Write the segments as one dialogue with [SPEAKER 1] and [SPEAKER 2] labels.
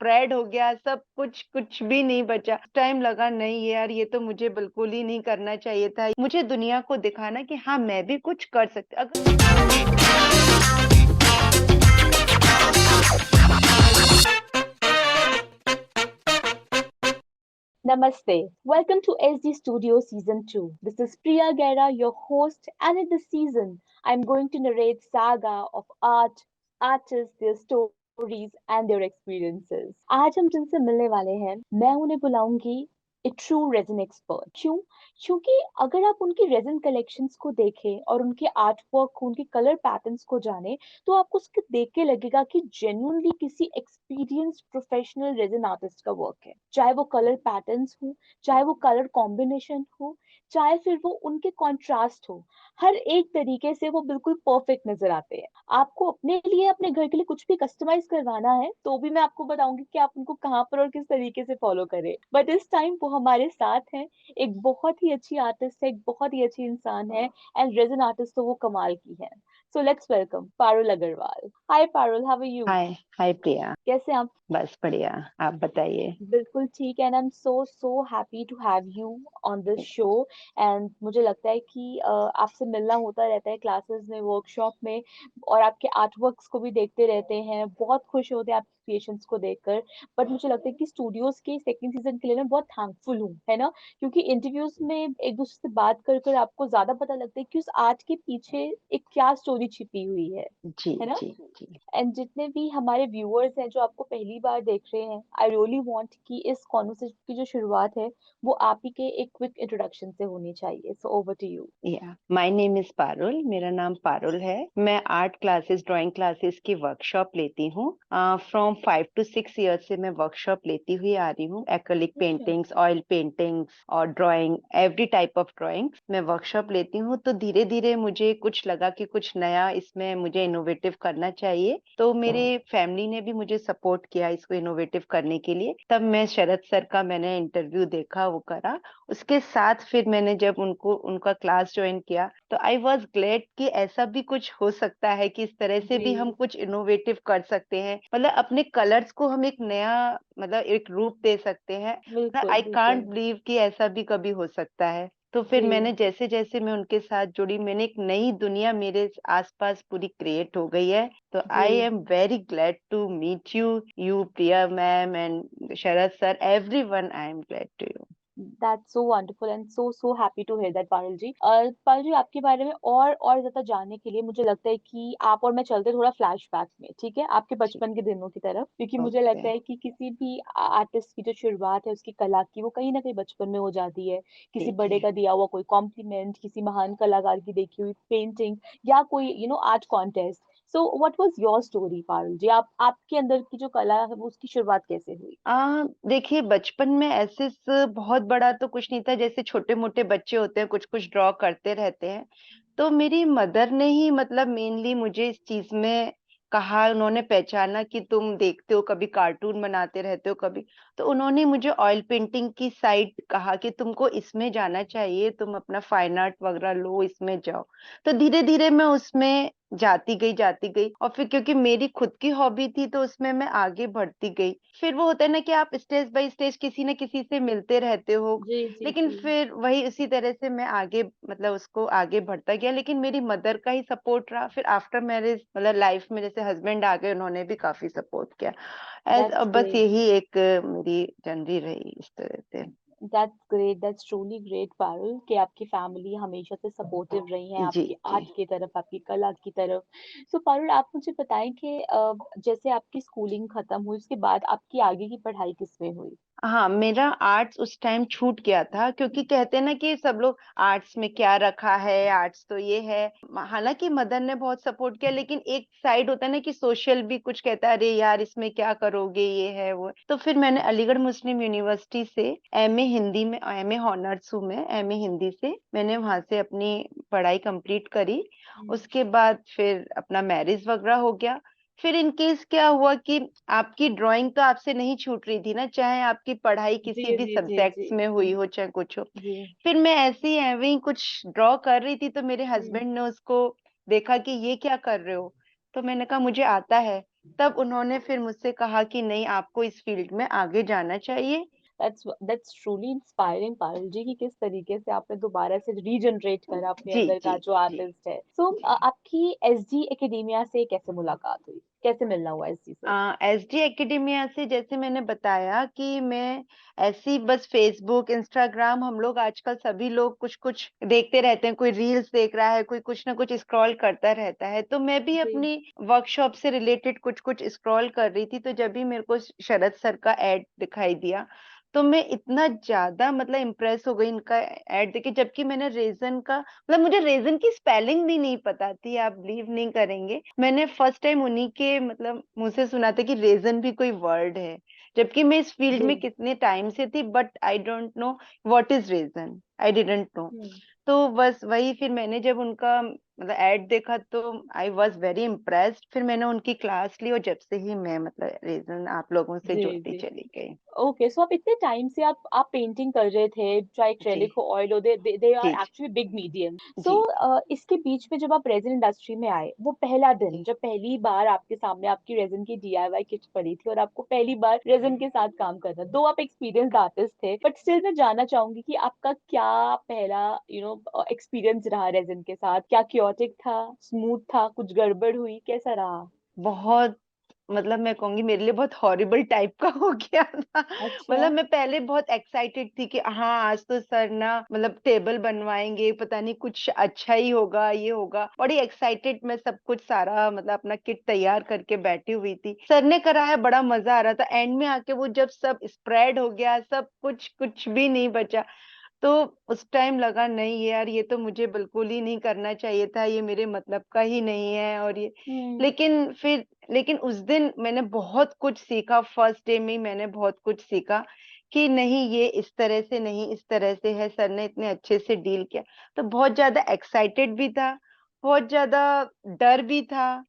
[SPEAKER 1] Spread हो गया, सब कुछ, कुछ भी नहीं बचा। टाइम लगा, नहीं यार ये तो मुझे बिल्कुल ही नहीं करना चाहिए था। मुझे दुनिया को दिखाना कि हाँ मैं भी कुछ कर सकती अगर।
[SPEAKER 2] Namaste. Welcome to SD Studio Season 2. This is Priya Gera, your host, and in this season, I'm going to narrate saga of art, artists, their stories, and their experiences. आज हम जिनसे मिलने वाले हैं, मैं उन्हें बुलाऊंगी a true resin expert. क्यों? क्योंकि अगर आप उनकी रेजिन कलेक्शंस को देखें और उनके आर्ट वर्क को, उनके कलर पैटर्न्स को जाने, तो आपको उसके देख के लगेगा कि जेन्युइनली किसी एक्सपीरियंस्ड प्रोफेशनल रेजिन आर्टिस्ट का वर्क है। चाहे वो कलर पैटर्न्स हो, चाहे वो कलर कॉम्बिनेशन हो, चाहे फिर वो उनके कॉन्ट्रास्ट हो, हर एक तरीके से वो बिल्कुल परफेक्ट नजर आते हैं। आपको अपने लिए, अपने घर के लिए कुछ भी कस्टमाइज करवाना है तो भी मैं आपको बताऊंगी कि आप उनको कहाँ पर और किस तरीके से फॉलो करें। बट इस टाइम वो हमारे साथ हैं, एक बहुत ही अच्छी आर्टिस्ट है, एक बहुत ही अच्छी इंसान है, एंड रेजन आर्टिस्ट तो वो कमाल की है। So let's welcome Parul Agarwal. Hi Parul, how are you?
[SPEAKER 1] Hi. Hi Priya.
[SPEAKER 2] कैसे हैं आप?
[SPEAKER 1] बस बढ़िया, आप बताइए।
[SPEAKER 2] बिल्कुल ठीक है, and I am so so happy to have you on this show. And मुझे लगता है कि आपसे मिलना होता रहता है क्लासेस में, वर्कशॉप में, और आपके आर्ट वर्क्स को भी देखते रहते हैं, बहुत खुश होते हैं आपके क्रिएशंस को देखकर। बट मुझे लगता है कि स्टूडियोज के सेकंड सीजन के लिए मैं बहुत थैंकफुल हूँ, है ना? क्योंकि इंटरव्यूज में एक दूसरे से बात कर कर आपको ज्यादा पता लगता है कि उस आर्ट के पीछे एक क्या स्टोरी छिपी हुई
[SPEAKER 1] जी
[SPEAKER 2] है ना?
[SPEAKER 1] जी जी।
[SPEAKER 2] एंड जितने भी हमारे व्यूअर्स हैं जो आपको पहली बार देख रहे हैं, आई रियली वांट कि इस कॉन्वर्सेशन की जो शुरुआत है वो आप ही के एक क्विक इंट्रोडक्शन से होनी चाहिए। So over to you.
[SPEAKER 1] Yeah my name is Parul, मेरा नाम पारुल है। मैं आर्ट क्लासेस, ड्राइंग क्लासेस की वर्कशॉप लेती हूँ। फ्रॉम 5 to 6 years से मैं वर्कशॉप लेती हुई आ रही हूँ। एक्रिलिक
[SPEAKER 2] अच्छा।
[SPEAKER 1] पेंटिंग्स, ऑयल पेंटिंग्स और drawing, every type of drawings मैं वर्कशॉप लेती हूँ। तो धीरे धीरे मुझे कुछ लगा कि कुछ नया इसमें मुझे इनोवेटिव करना चाहिए, तो मेरे फैमिली ने भी मुझे सपोर्ट किया इसको इनोवेटिव करने के लिए। तब मैं शरद सर का मैंने इंटरव्यू देखा, वो करा। उसके साथ फिर मैंने जब उनको उनका क्लास ज्वाइन किया तो आई वॉज ग्लेड कि ऐसा भी कुछ हो सकता है कि इस तरह से भी हम
[SPEAKER 2] जी,
[SPEAKER 1] कुछ इनोवेटिव कर सकते हैं, मतलब अपने कलर्स को हम एक नया, मतलब एक रूप दे सकते हैं।
[SPEAKER 2] बिल्कुल
[SPEAKER 1] आई कांट
[SPEAKER 2] बिल्कुल।
[SPEAKER 1] बिलीव कि ऐसा भी कभी हो सकता है। तो फिर
[SPEAKER 2] जी
[SPEAKER 1] मैंने जैसे जैसे मैं उनके साथ जुड़ी, मैंने एक नई दुनिया मेरे आसपास पूरी क्रिएट हो गई है। तो
[SPEAKER 2] जी।
[SPEAKER 1] I am very glad to meet you, you Priya ma'am and Sharad sir, everyone. I am glad to you.
[SPEAKER 2] That's so wonderful and so so happy to hear that Parul ji. Parul ji, आपके बारे में और ज्यादा जानने के लिए मुझे लगता है कि आप और मैं चलते थोड़ा फ्लैशबैक में, ठीक है, आपके बचपन के दिनों की तरफ, क्योंकि मुझे
[SPEAKER 1] ओके।
[SPEAKER 2] लगता है कि किसी भी आर्टिस्ट की जो शुरुआत है उसकी कला की, वो कहीं ना कहीं बचपन में हो जाती है।
[SPEAKER 1] जी
[SPEAKER 2] किसी
[SPEAKER 1] जी।
[SPEAKER 2] बड़े का दिया हुआ कोई कॉम्प्लीमेंट, किसी महान कलाकार की देखी हुई पेंटिंग, या कोई art contest. So what was your story Parul ji? आपके अंदर की जो कला है वो उसकी शुरुआत कैसे हुई?
[SPEAKER 1] देखिए बचपन में ऐसे बहुत बड़ा तो कुछ नहीं था, जैसे छोटे मोटे बच्चे होते हैं कुछ कुछ ड्रॉ करते रहते हैं। तो मेरी मदर ने ही मतलब मेनली मुझे इस चीज में कहा, उन्होंने पहचाना कि तुम देखते हो, कभी कार्टून बनाते रहते हो कभी। तो उन्होंने मुझे ऑयल पेंटिंग की साइड कहा कि तुमको इसमें जाना चाहिए, तुम अपना फाइन आर्ट वगैरह लो, इसमें जाओ। तो धीरे धीरे मैं उसमें जाती गई और फिर क्योंकि मेरी खुद की हॉबी थी तो उसमें मैं आगे बढ़ती गई। फिर वो होता है ना कि आप स्टेज बाय स्टेज किसी न किसी से मिलते रहते हो।
[SPEAKER 2] जी जी
[SPEAKER 1] लेकिन
[SPEAKER 2] जी।
[SPEAKER 1] फिर वही उसी तरह से मैं आगे, मतलब उसको आगे बढ़ता गया, लेकिन मेरी मदर का ही सपोर्ट रहा। फिर आफ्टर मैरिज मतलब लाइफ में जैसे हस्बैंड आ गए, उन्होंने भी काफी सपोर्ट किया।
[SPEAKER 2] दैट्स
[SPEAKER 1] बस
[SPEAKER 2] ग्रेट।
[SPEAKER 1] यही एक मेरी जर्नी रही इस तरह से।
[SPEAKER 2] That's great, that's truly great Parul, कि आपकी फैमिली हमेशा से सपोर्टिव रही है
[SPEAKER 1] जी
[SPEAKER 2] आपकी
[SPEAKER 1] जी।
[SPEAKER 2] आर्ट की तरफ, आपकी कला की तरफ। सो पारुल, आप मुझे बताएं कि जैसे आपकी स्कूलिंग खत्म हुई उसके बाद आपकी आगे की पढ़ाई किसमें हुई?
[SPEAKER 1] हाँ, मेरा आर्ट्स उस टाइम छूट गया था, क्योंकि कहते हैं ना कि सब लोग आर्ट्स में क्या रखा है, आर्ट्स तो ये है। हालांकि मदर ने बहुत सपोर्ट किया, लेकिन एक साइड होता है ना कि सोशल भी कुछ कहता है, अरे यार इसमें क्या करोगे, ये है वो। तो फिर मैंने अलीगढ़ मुस्लिम यूनिवर्सिटी से एमए हिंदी में, एमए ऑनर्स हूँ मैं, एमए हिंदी से मैंने वहां से अपनी पढ़ाई कंप्लीट करी।
[SPEAKER 2] हम्म।
[SPEAKER 1] उसके बाद फिर अपना मैरिज वगैरह हो गया। फिर इन केस क्या हुआ कि आपकी ड्राइंग तो आपसे नहीं छूट रही थी ना, चाहे आपकी पढ़ाई
[SPEAKER 2] जी
[SPEAKER 1] किसी भी
[SPEAKER 2] जी जी जी।
[SPEAKER 1] सब्जेक्ट्स में हुई हो चाहे कुछ हो।
[SPEAKER 2] जी।
[SPEAKER 1] फिर मैं ऐसे ही एवं ही कुछ ड्रॉ कर रही थी, तो मेरे
[SPEAKER 2] हम्म।
[SPEAKER 1] हस्बैंड ने उसको देखा कि ये क्या कर रहे हो। तो मैंने कहा मुझे आता है। तब उन्होंने फिर मुझसे कहा कि नहीं, आपको इस फील्ड में आगे जाना चाहिए।
[SPEAKER 2] दैट्स ट्रूली इंस्पायरिंग पारुल जी, कि किस तरीके से आपने दोबारा से रीजनरेट करा अपने
[SPEAKER 1] जी
[SPEAKER 2] अंदर
[SPEAKER 1] जी
[SPEAKER 2] का जो
[SPEAKER 1] जी
[SPEAKER 2] आर्टिस्ट है। सो आपकी एसडी एकेडेमिया से कैसे मुलाकात हुई, कैसे मिलना हुआ एसडी से?
[SPEAKER 1] एसडी एकेडेमिया से, जैसे मैंने बताया कि मैं ऐसी बस फेसबुक इंस्टाग्राम, हम लोग आजकल सभी लोग कुछ कुछ देखते रहते हैं, कोई रील्स देख रहा है, कोई कुछ ना कुछ स्क्रॉल करता रहता है, तो मैं भी
[SPEAKER 2] जी
[SPEAKER 1] अपनी वर्कशॉप से रिलेटेड कुछ कुछ स्क्रॉल कर रही थी, तो जब भी मेरे को शरद सर का एड दिखाई दिया, तो मैं इतना ज्यादा मतलब इम्प्रेस हो गई इनका एड देखे, जबकि मैंने रेजन का मतलब मुझे रेजन की स्पेलिंग भी नहीं पता थी, आप बिलीव नहीं करेंगे। मैंने फर्स्ट टाइम उन्हीं के मतलब मुंह से सुना था कि रेजन भी कोई वर्ड है, जबकि मैं इस फील्ड
[SPEAKER 2] जी।
[SPEAKER 1] में कितने टाइम से थी, but I don't know what is reason, I didn't know.
[SPEAKER 2] Hmm.
[SPEAKER 1] तो बस वही, फिर मैंने जब उनका मतलब एड देखा तो आई वॉज वेरी इम्प्रेस्ड, फिर मैंने उनकी क्लास ली, और जब से ही मैं मतलब रेजन आप लोगों से
[SPEAKER 2] जी
[SPEAKER 1] जुड़ती
[SPEAKER 2] जी।
[SPEAKER 1] चली गई।
[SPEAKER 2] ओके, सो आप इतने टाइम से आप पेंटिंग कर रहे थे, चाहे
[SPEAKER 1] जी
[SPEAKER 2] एक्रेलिक हो, ऑयल हो, दे आर
[SPEAKER 1] जी जी
[SPEAKER 2] एक्चुअली बिग मीडियम। सो
[SPEAKER 1] जी
[SPEAKER 2] इसके बीच में जब आप रेजिन इंडस्ट्री में आए, वो पहला दिन
[SPEAKER 1] जी
[SPEAKER 2] जब पहली बार आपके सामने आपकी रेजिन की डीआईवाई किट पड़ी थी और आपको पहली बार रेजिन के साथ काम करना, दो आप एक्सपीरियंस्ड आर्टिस्ट थे, बट स्टिल मैं जानना चाहूंगी कि आपका क्या पहला एक्सपीरियंस रहा रेजिन के साथ? क्या क्योटिक था, स्मूथ था, कुछ गड़बड़ हुई, कैसा रहा?
[SPEAKER 1] बहुत, मतलब मैं कहूंगी मेरे लिए बहुत हॉरिबल टाइप का हो गया था।
[SPEAKER 2] अच्छा।
[SPEAKER 1] मतलब मैं पहले बहुत एक्साइटेड थी कि हाँ, आज तो सर ना मतलब टेबल बनवाएंगे, पता नहीं कुछ अच्छा ही होगा, ये होगा, बड़ी एक्साइटेड मैं सब कुछ सारा मतलब अपना किट तैयार करके बैठी हुई थी। सर ने कराया, बड़ा मजा आ रहा था, एंड में आके वो जब सब स्प्रेड हो गया, सब कुछ, कुछ भी नहीं बचा, तो उस टाइम लगा नहीं यार, ये तो मुझे बिल्कुल ही नहीं करना चाहिए था, ये मेरे मतलब का ही नहीं है, और ये,
[SPEAKER 2] हम्म।
[SPEAKER 1] लेकिन फिर, लेकिन उस दिन मैंने बहुत कुछ सीखा, फर्स्ट डे में ही मैंने बहुत कुछ सीखा कि नहीं, ये इस तरह से नहीं, इस तरह से है, सर ने इतने अच्छे से डील किया। तो बहुत ज्यादा एक्साइटेड भी था, बहुत ज्यादा डर भी था,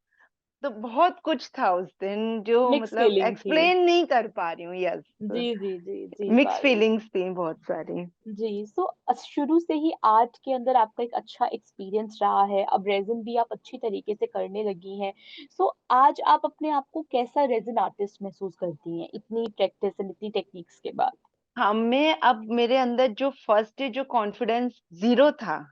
[SPEAKER 1] तो बहुत कुछ था उस दिन जो
[SPEAKER 2] मिक्स
[SPEAKER 1] मतलब
[SPEAKER 2] फीलिंग थी।
[SPEAKER 1] एक्सप्लेन नहीं कर पा रही हूँ, यस।
[SPEAKER 2] जी जी जी जी
[SPEAKER 1] मिक्स
[SPEAKER 2] पारुल।
[SPEAKER 1] फीलिंग्स थी बहुत सारी।
[SPEAKER 2] जी, सो शुरू से ही आर्ट के अंदर आपका एक अच्छा एक्सपीरियंस रहा है, अब रेजिन भी आप अच्छी तरीके से करने लगी हैं। सो आज आप अपने आप को कैसा रेजिन आर्टिस्ट महसूस करती हैं, इतनी प्रैक्टिस एंड इतनी टेक्निक्स के बाद?
[SPEAKER 1] हाँ, मैं अब मेरे अंदर जो फर्स्ट डे जो कॉन्फिडेंस जीरो था,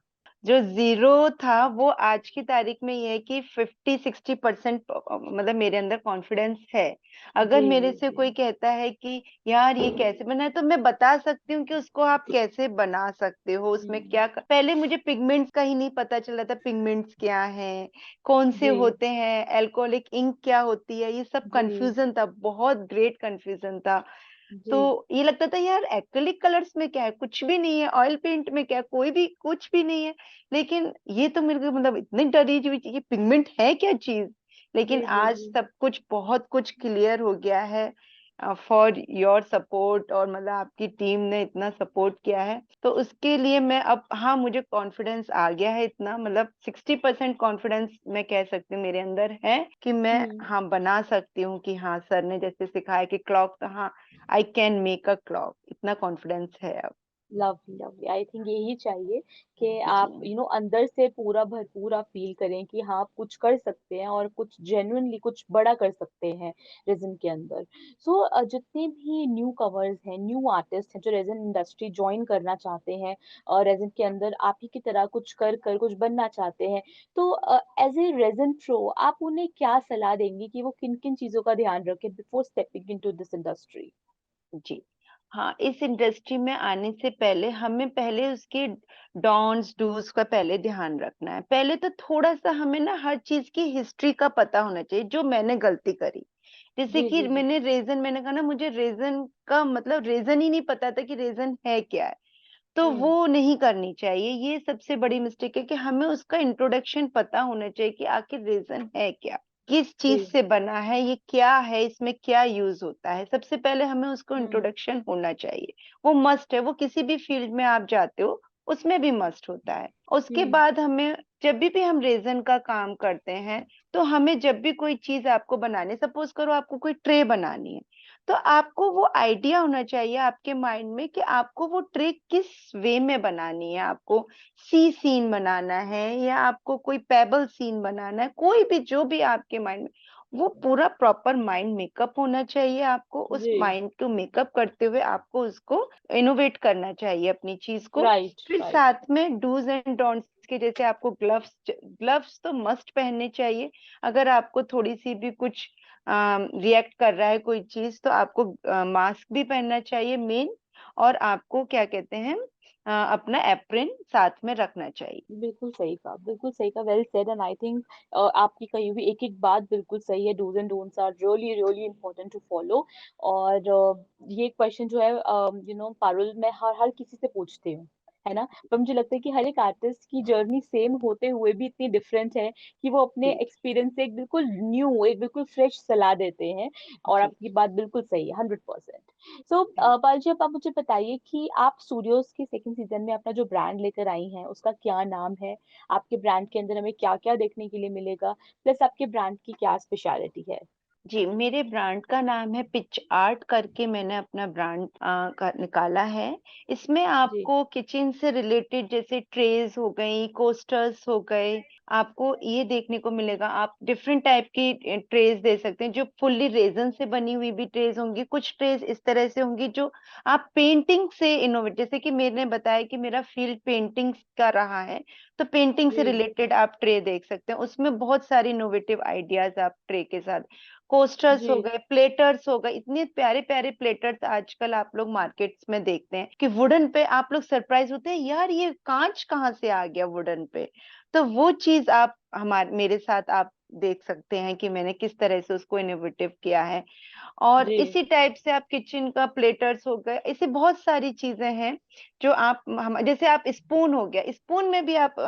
[SPEAKER 1] जो जीरो था, वो आज की तारीख में ये है कि 50-60% मतलब मेरे अंदर कॉन्फिडेंस है। अगर
[SPEAKER 2] जी
[SPEAKER 1] मेरे
[SPEAKER 2] जी
[SPEAKER 1] से
[SPEAKER 2] जी।
[SPEAKER 1] कोई कहता है कि यार ये कैसे बना है, तो मैं बता सकती हूँ कि उसको आप कैसे बना सकते हो, उसमें
[SPEAKER 2] हम्म।
[SPEAKER 1] क्या पहले मुझे पिगमेंट्स का ही नहीं पता चला था, पिगमेंट्स क्या हैं, कौन से
[SPEAKER 2] जी
[SPEAKER 1] होते हैं, अल्कोहलिक इंक क्या होती है, ये सब
[SPEAKER 2] जी
[SPEAKER 1] कंफ्यूजन था, बहुत ग्रेट कंफ्यूजन था।
[SPEAKER 2] जी।
[SPEAKER 1] तो ये लगता था यार एक्रिलिक कलर्स में क्या है, कुछ भी नहीं है, ऑयल पेंट में क्या है, कोई भी कुछ भी नहीं है, लेकिन ये तो मेरे को मतलब इतनी डरी हुई थी कि पिगमेंट है क्या चीज। लेकिन
[SPEAKER 2] जी जी
[SPEAKER 1] आज
[SPEAKER 2] जी।
[SPEAKER 1] सब कुछ बहुत कुछ क्लियर हो गया है, फॉर योर सपोर्ट, और मतलब आपकी टीम ने इतना सपोर्ट किया है, तो उसके लिए मैं अब, हाँ, मुझे कॉन्फिडेंस आ गया है इतना, मतलब 60% कॉन्फिडेंस मैं कह सकती हूँ मेरे अंदर है कि मैं
[SPEAKER 2] हम्म।
[SPEAKER 1] हाँ बना सकती हूँ, कि हाँ सर ने जैसे सिखाया कि क्लॉक, तो हाँ, I can make a clock, इतना कॉन्फिडेंस है अब।
[SPEAKER 2] लवली लवली, आई थिंक यही चाहिए कि
[SPEAKER 1] जी
[SPEAKER 2] आप अंदर से पूरा भरपूर आप फील करें कि हाँ आप कुछ कर सकते हैं और कुछ जेन्युइनली कुछ बड़ा कर सकते हैं रेजिन के अंदर। सो जितने भी न्यू कवर्स हैं, न्यू आर्टिस्ट हैं जो रेजिन इंडस्ट्री ज्वाइन करना चाहते हैं और रेजिन के अंदर आप ही की तरह कुछ कर कर कुछ बनना चाहते हैं, तो एज ए रेजिन प्रो आप उन्हें क्या सलाह देंगी कि वो किन किन चीजों का ध्यान रखें before stepping into this industry?
[SPEAKER 1] जी। हाँ, इस इंडस्ट्री में आने से पहले हमें पहले उसके डॉन्स डूज का पहले ध्यान रखना है, पहले तो थोड़ा सा हमें ना हर चीज की हिस्ट्री का पता होना चाहिए, जो मैंने गलती करी, जैसे
[SPEAKER 2] जी
[SPEAKER 1] कि
[SPEAKER 2] जी जी।
[SPEAKER 1] मैंने कहा ना, मुझे रेजन का मतलब रीजन ही नहीं पता था कि रेजन है क्या है, तो
[SPEAKER 2] हम्म।
[SPEAKER 1] वो नहीं करनी चाहिए, ये सबसे बड़ी मिस्टेक है कि हमें उसका इंट्रोडक्शन पता होना चाहिए कि आखिर रीजन है क्या, किस चीज
[SPEAKER 2] जी।
[SPEAKER 1] से बना है, ये क्या है, इसमें क्या यूज होता है, सबसे पहले हमें उसको
[SPEAKER 2] हम्म।
[SPEAKER 1] इंट्रोडक्शन होना चाहिए। वो मस्ट है, वो किसी भी फील्ड में आप जाते हो उसमें भी मस्ट होता है। उसके
[SPEAKER 2] हम्म।
[SPEAKER 1] बाद हमें, जब भी हम रेजन का काम करते हैं, तो हमें जब भी कोई चीज आपको बनानी, सपोज करो आपको कोई ट्रे बनानी है, तो आपको वो आइडिया होना चाहिए आपके माइंड में कि आपको वो ट्रे किस वे में बनानी है, आपको सी सीन बनाना है या आपको कोई पेबल सीन बनाना है, कोई भी जो भी आपके माइंड में, वो पूरा प्रॉपर माइंड मेकअप होना चाहिए आपको, उस
[SPEAKER 2] जी।
[SPEAKER 1] माइंड को मेकअप करते हुए आपको उसको इनोवेट करना चाहिए अपनी चीज को।
[SPEAKER 2] राइट
[SPEAKER 1] फिर
[SPEAKER 2] राइट।
[SPEAKER 1] साथ में डूज एंड डोंट्स के जैसे आपको ग्लव्स, ग्लव्स तो मस्ट पहनने चाहिए। अगर आपको थोड़ी सी भी कुछ रिएक्ट कर रहा है कोई चीज, तो आपको मास्क भी पहनना चाहिए मेन। और आपको क्या कहते हैं, अपना एप्रिन साथ में रखना चाहिए।
[SPEAKER 2] बिल्कुल सही कहा, बिल्कुल सही कहा, well said. And I think आपकी कही हुई एक एक बात बिल्कुल सही है। Dos and don'ts are really really important to follow. और ये क्वेश्चन जो है पारुल, मैं हर हर किसी से पूछती हूँ, है ना, पर मुझे लगता है कि हर एक आर्टिस्ट की जर्नी सेम होते हुए भी इतनी डिफरेंट है कि वो अपने
[SPEAKER 1] जी
[SPEAKER 2] एक्सपीरियंस से एक बिल्कुल न्यू, एक बिल्कुल फ्रेश सलाह देते हैं। और
[SPEAKER 1] जी।
[SPEAKER 2] आपकी बात बिल्कुल सही है, 100%। सो पाल जी, अब आप मुझे बताइए कि आप स्टूडियोज के सेकंड सीजन में अपना जो ब्रांड लेकर आई हैं उसका क्या नाम है, आपके ब्रांड के अंदर हमें क्या क्या देखने के लिए मिलेगा, प्लस आपके ब्रांड की क्या स्पेशलिटी है।
[SPEAKER 1] जी, मेरे ब्रांड का नाम है पिच आर्ट करके, मैंने अपना ब्रांड का निकाला है। इसमें
[SPEAKER 2] जी
[SPEAKER 1] आपको किचन से रिलेटेड जैसे ट्रेज हो गई, कोस्टर्स हो गए, आपको ये देखने को मिलेगा। आप डिफरेंट टाइप की ट्रेज दे सकते हैं, जो फुल्ली रेजन से बनी हुई भी ट्रेज होंगी, कुछ ट्रेज इस तरह से होंगी जो आप पेंटिंग से इनोवेट, जैसे कि मैंने बताया कि मेरा फील्ड पेंटिंग का रहा है, तो पेंटिंग से
[SPEAKER 2] जी
[SPEAKER 1] रिलेटेड आप ट्रे देख सकते हैं। उसमें बहुत सारी इनोवेटिव आइडियाज आप ट्रे के साथ, कोस्टर्स
[SPEAKER 2] जी
[SPEAKER 1] हो गए, प्लेटर्स हो गए, इतने प्यारे प्यारे प्लेटर्स आजकल आप लोग मार्केट्स में देखते हैं कि वुडन पे आप लोग सरप्राइज होते हैं, यार ये कांच कहाँ से आ गया वुडन पे। तो वो चीज आप हमारे मेरे साथ आप देख सकते हैं कि मैंने किस तरह से उसको इनोवेटिव किया है। और
[SPEAKER 2] जी
[SPEAKER 1] इसी टाइप से आप किचन का प्लेटर्स हो गए, ऐसे बहुत सारी चीजें हैं जो आप हम, जैसे आप स्पून हो गया, स्पून में भी आप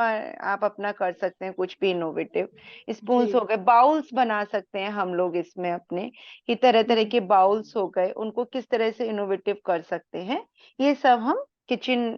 [SPEAKER 1] अपना कर सकते हैं कुछ भी इनोवेटिव।
[SPEAKER 2] जी।
[SPEAKER 1] स्पून्स हो गए, बाउल्स बना सकते हैं हम लोग इसमें अपने, कि तरह तरह
[SPEAKER 2] हम्म।
[SPEAKER 1] के बाउल्स हो गए, उनको किस तरह से इनोवेटिव कर सकते हैं। ये सब हम किचन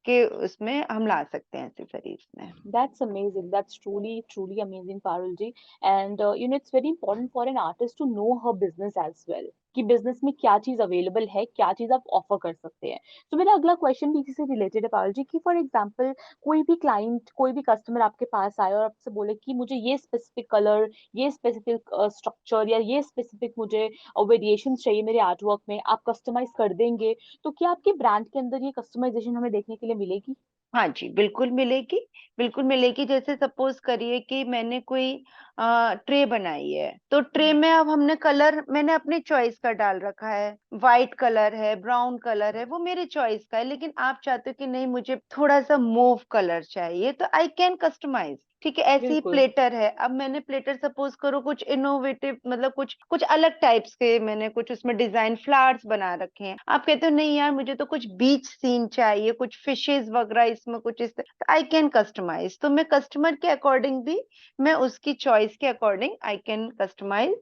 [SPEAKER 1] के उसमें हम ला सकते हैं एक्सेसरीज में।
[SPEAKER 2] That's amazing. That's truly, truly amazing, Parul ji. And it's very important for an artist to know her business as well. कि बिजनेस में क्या चीज अवेलेबल है, क्या चीज आप ऑफर कर सकते हैं। तो मेरा अगला क्वेश्चन भी इसी से रिलेटेड है पारुल जी, कि फॉर एग्जांपल कोई भी क्लाइंट, कोई भी कस्टमर आपके पास आए और आपसे बोले कि मुझे ये स्पेसिफिक कलर, ये स्पेसिफिक स्ट्रक्चर या ये स्पेसिफिक मुझे वेरिएशन चाहिए मेरे आर्ट वर्क में, आप कस्टमाइज कर देंगे, तो क्या आपके ब्रांड के अंदर ये कस्टमाइजेशन हमें देखने के लिए मिलेगी।
[SPEAKER 1] हाँ जी, बिल्कुल मिलेगी, बिल्कुल मिलेगी। जैसे सपोज करिए कि मैंने कोई ट्रे बनाई है, तो ट्रे
[SPEAKER 2] हम्म।
[SPEAKER 1] में अब हमने कलर मैंने अपने चॉइस का डाल रखा है, वाइट कलर है, ब्राउन कलर है, वो मेरे चॉइस का है। लेकिन आप चाहते हो कि नहीं मुझे थोड़ा सा मूव कलर चाहिए, तो आई कैन कस्टमाइज। ठीक है, ऐसे ही
[SPEAKER 2] बिल्कुल।
[SPEAKER 1] प्लेटर है, अब मैंने प्लेटर सपोज करो कुछ इनोवेटिव, मतलब कुछ कुछ अलग टाइप्स के, मैंने कुछ उसमें डिजाइन फ्लावर्स बना रखे हैं। आप कहते हो नहीं यार मुझे तो कुछ बीच सीन चाहिए, कुछ फिशेस वगैरह इसमें कुछ इस, आई कैन कस्टमाइज। तो मैं कस्टमर के अकॉर्डिंग भी, मैं उसकी चॉइस के according I can customise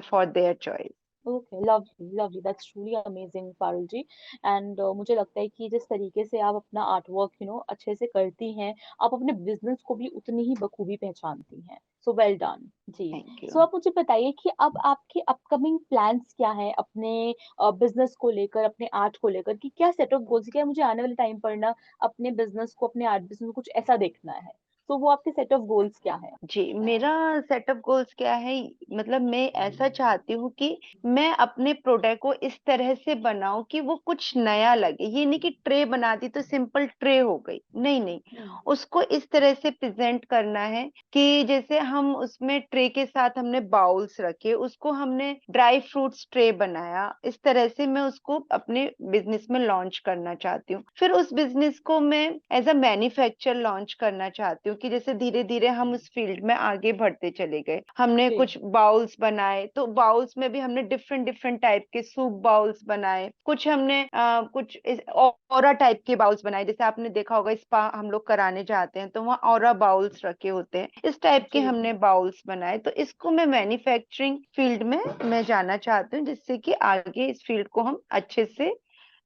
[SPEAKER 1] for their choice.
[SPEAKER 2] Okay, lovely lovely, that's truly amazing Parul ji. And मुझे लगता है कि जिस तरीके से आप अपना आर्ट वर्क अच्छे से करती हैं, आप अपने बिजनेस को भी उतनी ही बखूबी पहचानती हैं। सो वेल डन जी।
[SPEAKER 1] Thank
[SPEAKER 2] so
[SPEAKER 1] you.
[SPEAKER 2] आप मुझे बताइए कि अब आपके अपकमिंग प्लान्स क्या हैं अपने बिजनेस को लेकर, अपने आर्ट को लेकर, कि क्या सेट ऑफ गोल्स, क्या है मुझे आने वाले टाइम पर ना अपने बिजनेस को, अपने आर्ट बिजनेस को कुछ ऐसा देखना है। तो वो आपके सेट ऑफ गोल्स क्या है।
[SPEAKER 1] जी, मेरा सेटअप गोल्स क्या है, मतलब मैं ऐसा चाहती हूँ कि मैं अपने प्रोडक्ट को इस तरह से बनाऊं कि वो कुछ नया लगे। ये नहीं कि ट्रे बना दी तो सिंपल ट्रे हो गई, नहीं नहीं,
[SPEAKER 2] हम्म।
[SPEAKER 1] उसको इस तरह से प्रेजेंट करना है कि जैसे हम उसमें ट्रे के साथ हमने बाउल्स रखे, उसको हमने ड्राई फ्रूट्स ट्रे बनाया, इस तरह से मैं उसको अपने बिजनेस में लॉन्च करना चाहती हूँ। फिर उस बिजनेस को मैं एज अ मैन्युफैक्चर लॉन्च करना चाहती हूँ, कि जैसे धीरे धीरे हम उस फील्ड में आगे बढ़ते चले गए। हमने
[SPEAKER 2] जी
[SPEAKER 1] कुछ बाउल्स बनाए, तो बाउल्स में भी हमने डिफरेंट डिफरेंट टाइप के सूप बाउल्स बनाए, कुछ हमने कुछ ऑरा टाइप के बाउल्स बनाए, जैसे आपने देखा होगा स्पा हम लोग कराने जाते हैं तो वहाँ ऑरा बाउल्स रखे होते हैं, इस टाइप के
[SPEAKER 2] जी।
[SPEAKER 1] हमने बाउल्स बनाए। तो इसको मैं मैन्युफैक्चरिंग फील्ड में मैं जाना चाहती हूँ, जिससे कि आगे इस फील्ड को हम अच्छे से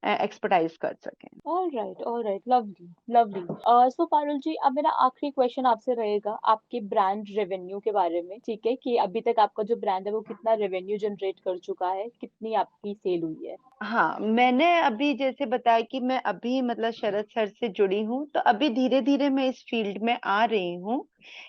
[SPEAKER 1] एक्सपर्टाइज कर सकें।
[SPEAKER 2] All right, lovely lovely. So Parul ji, अब मेरा आखिरी क्वेश्चन आपसे रहेगा आपके ब्रांड रेवेन्यू के बारे में, ठीक है, कि अभी तक आपका जो ब्रांड है वो कितना रेवेन्यू जनरेट कर चुका है, कितनी आपकी सेल हुई है?
[SPEAKER 1] हाँ, मैंने अभी जैसे बताया कि मैं अभी मतलब शरद सर से जुड़ी हूँ, तो अभी धीरे धीरे मैं इस फील्ड में आ रही हूँ।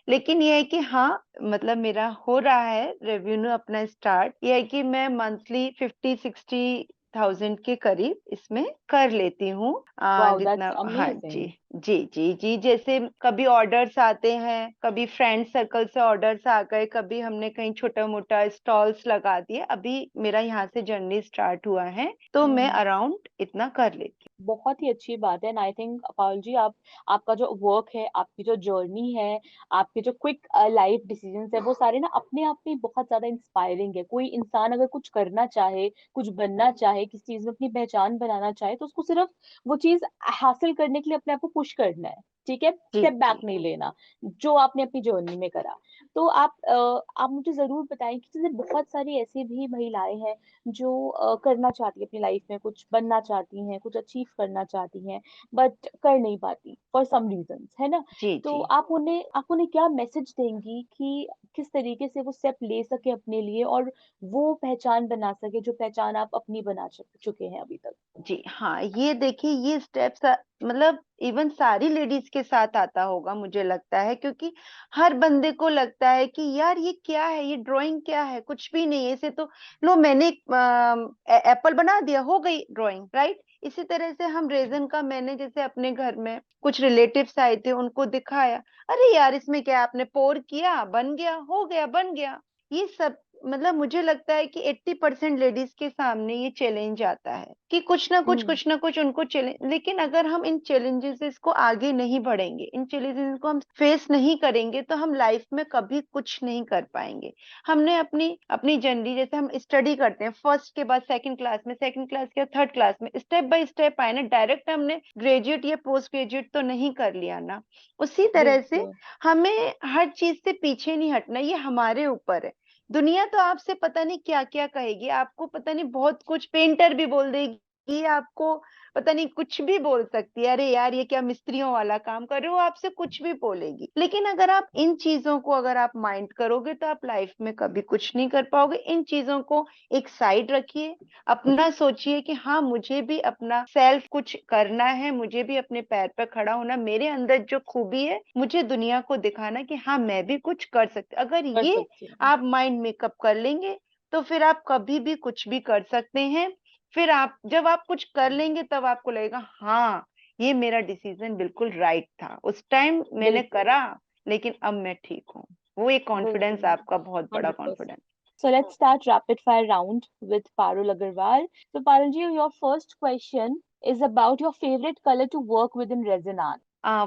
[SPEAKER 1] लेकिन ये है कि हाँ, मतलब मेरा हो रहा है रेवेन्यू अपना स्टार्ट। ये है कि मैं मंथली 50-60 थाउजेंड के करीब इसमें कर लेती हूँ।
[SPEAKER 2] वाओ, दैट्स
[SPEAKER 1] जितना, हाँ जी।
[SPEAKER 2] अमेजिंग।
[SPEAKER 1] जी जी जी, जैसे कभी ऑर्डर्स आते हैं, कभी फ्रेंड सर्कल से ऑर्डर्स आ गए, कभी हमने कहीं छोटा मोटा स्टॉल्स लगा दिए। अभी मेरा यहाँ से जर्नी स्टार्ट हुआ है, तो मैं
[SPEAKER 2] हम्म,
[SPEAKER 1] अराउंड इतना कर लेती
[SPEAKER 2] बहुत ही अच्छी बात है। एंड आई थिंक पारुल जी, आप, आपका जो वर्क है, आपकी जो जर्नी है, आपके जो क्विक लाइफ डिसीजंस है, वो सारे ना अपने आप में बहुत ज्यादा इंस्पायरिंग है। कोई इंसान अगर कुछ करना चाहे, कुछ बनना चाहे, किसी चीज में अपनी पहचान बनाना चाहे, तो उसको सिर्फ वो चीज हासिल करने के लिए अपने आप को पुश करना है, ठीक है,
[SPEAKER 1] हूँ। जी
[SPEAKER 2] स्टेप बैक
[SPEAKER 1] जी
[SPEAKER 2] नहीं लेना, जो आपने अपनी जर्नी में करा। तो आप मुझे जरूर बताएं कि जैसे बहुत सारी ऐसी भी महिलाएं हैं जो करना चाहती है अपनी लाइफ में, कुछ बनना चाहती हैं, कुछ अचीव करना चाहती हैं, बट कर नहीं पाती फॉर सम रीजंस, है ना?
[SPEAKER 1] जी
[SPEAKER 2] तो
[SPEAKER 1] जी
[SPEAKER 2] आप उन्हें क्या मैसेज देंगी कि किस तरीके से वो स्टेप ले सके अपने लिए, और वो पहचान बना सके जो पहचान आप अपनी बना चुके हैं अभी तक?
[SPEAKER 1] जी। हाँ, ये देखिए, ये स्टेप्स मतलब इवन सारी लेडीज के साथ आता होगा मुझे लगता है, क्योंकि हर बंदे को लगता है कि यार ये क्या है, ये ड्राइंग क्या है, कुछ भी नहीं है इसे तो। लो, मैंने एप्पल बना दिया, हो गई ड्राइंग, राइट। इसी तरह से हम रेजन का, मैंने जैसे अपने घर में कुछ रिलेटिव्स आए थे, उनको दिखाया, अरे यार इसमें क्या है, आपने पोर किया, बन गया, हो गया, बन गया। ये सब मतलब मुझे लगता है कि 80% लेडीज के सामने ये चैलेंज आता है कि
[SPEAKER 2] हम्म,
[SPEAKER 1] कुछ ना कुछ उनको चैलेंज। लेकिन अगर हम इन चैलेंजेस को आगे नहीं बढ़ेंगे, इन चैलेंजेस को हम फेस नहीं करेंगे, तो हम लाइफ में कभी कुछ नहीं कर पाएंगे। हमने अपनी अपनी जर्नी, जैसे हम स्टडी करते हैं, फर्स्ट के बाद सेकंड क्लास में, सेकंड क्लास के बाद थर्ड क्लास में, स्टेप बाय स्टेप आए ना, डायरेक्ट हमने ग्रेजुएट या पोस्ट ग्रेजुएट तो नहीं कर लिया ना। उसी तरह से
[SPEAKER 2] बिल्कुल।
[SPEAKER 1] हमें हर चीज से पीछे नहीं हटना, ये हमारे ऊपर है। दुनिया तो आपसे पता नहीं क्या क्या कहेगी, आपको पता नहीं बहुत कुछ, पेंटर भी बोल देगी आपको, पता नहीं कुछ भी बोल सकती है, अरे यार ये क्या मिस्त्रियों वाला काम कर रहे हो, आपसे कुछ भी बोलेगी। लेकिन अगर आप इन चीजों को अगर आप माइंड करोगे, तो आप लाइफ में कभी कुछ नहीं कर पाओगे। इन चीजों को एक साइड रखिए, अपना सोचिए कि हाँ, मुझे भी अपना सेल्फ कुछ करना है, मुझे भी अपने पैर पर खड़ा होना, मेरे अंदर जो खूबी है मुझे दुनिया को दिखाना कि हाँ, मैं भी कुछ कर सकती। अगर
[SPEAKER 2] कर
[SPEAKER 1] ये
[SPEAKER 2] सकती हूँ।
[SPEAKER 1] आप माइंड मेकअप कर लेंगे, तो फिर आप कभी भी कुछ भी कर सकते हैं। फिर आप जब आप कुछ कर लेंगे, तब आपको लगेगा हाँ, ये मेरा डिसीजन बिल्कुल राइट था, उस टाइम मैंने
[SPEAKER 2] बिल्कुल,
[SPEAKER 1] करा, लेकिन अब मैं ठीक हूँ। वो एक कॉन्फिडेंस,
[SPEAKER 2] बिल्कुल,
[SPEAKER 1] आपका बहुत बड़ा
[SPEAKER 2] 100%.
[SPEAKER 1] Confidence.
[SPEAKER 2] So let's start rapid fire round with Parul Agarwal. So Parul ji, your first question is about your favorite color to work with in resin art.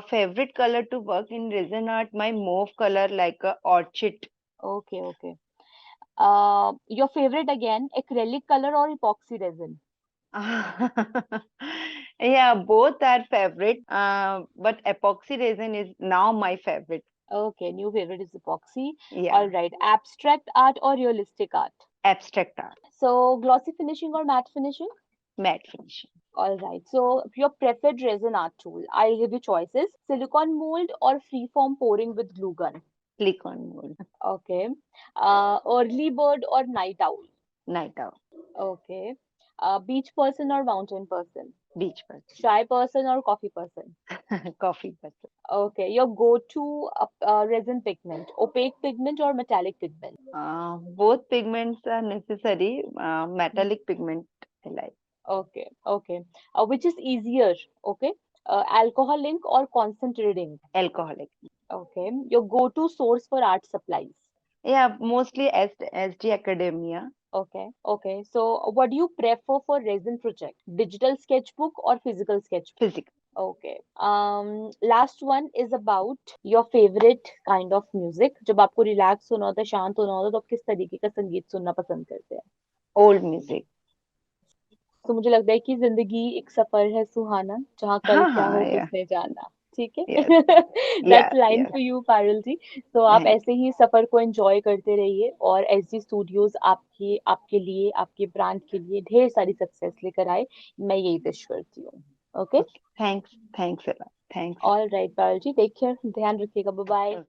[SPEAKER 1] Favorite color to work in resin art, my mauve color, like a orchid.
[SPEAKER 2] Okay, okay. Your favorite again, acrylic color or epoxy resin?
[SPEAKER 1] Yeah, both are favorite, but epoxy resin is now my favorite.
[SPEAKER 2] Okay, new favorite is epoxy.
[SPEAKER 1] Yeah,
[SPEAKER 2] All right, abstract art or realistic art?
[SPEAKER 1] abstract art,
[SPEAKER 2] So glossy finishing or matte finishing?
[SPEAKER 1] matte finishing,
[SPEAKER 2] All right. So your preferred resin art tool. I'll give you choices: silicone mold or freeform pouring with glue gun.
[SPEAKER 1] silicone mold,
[SPEAKER 2] Okay. Early bird or night owl.
[SPEAKER 1] night owl,
[SPEAKER 2] Okay. Beach person or mountain person.
[SPEAKER 1] beach person,
[SPEAKER 2] Shy person or coffee person.
[SPEAKER 1] coffee person.
[SPEAKER 2] Okay. Your go-to resin pigment. Opaque pigment or metallic pigment.
[SPEAKER 1] Both pigments are necessary.
[SPEAKER 2] Hmm.
[SPEAKER 1] Metallic pigment I like.
[SPEAKER 2] Okay. Okay. Which is easier? Okay. Alcohol ink or concentrated ink.
[SPEAKER 1] Alcoholic.
[SPEAKER 2] Okay. Your go-to source for art supplies.
[SPEAKER 1] Yeah, mostly SD Academia.
[SPEAKER 2] Okay, okay. So, what do you prefer for resin project? Digital sketchbook or physical sketchbook?
[SPEAKER 1] Physics.
[SPEAKER 2] Okay. Last one is about your favorite kind of music. जब आपको relax होना होता है, शांत होना होता है, तो आप किस तरीके का संगीत सुनना पसंद करते हैं?
[SPEAKER 1] Old music.
[SPEAKER 2] तो मुझे लगता है कि जिंदगी एक सफर है सुहाना, जहाँ कल
[SPEAKER 1] हाँ
[SPEAKER 2] क्या हो
[SPEAKER 1] हाँ, या
[SPEAKER 2] किसने जाना। ठीक है।
[SPEAKER 1] Yes.
[SPEAKER 2] That's
[SPEAKER 1] Yes,
[SPEAKER 2] line
[SPEAKER 1] yes.
[SPEAKER 2] For you Parul ji. तो आप
[SPEAKER 1] Thank
[SPEAKER 2] ऐसे ही सफर को एंजॉय करते रहिए और एसजी स्टूडियोज आपके आपके लिए, आपके ब्रांड के लिए ढेर सारी सक्सेस लेकर आए, मैं यही विश करती हूँ। Okay,
[SPEAKER 1] Okay. Thanks. Thanks a lot. Thanks.
[SPEAKER 2] All right Parul ji, take care, ध्यान रखिएगा, बाय बाय।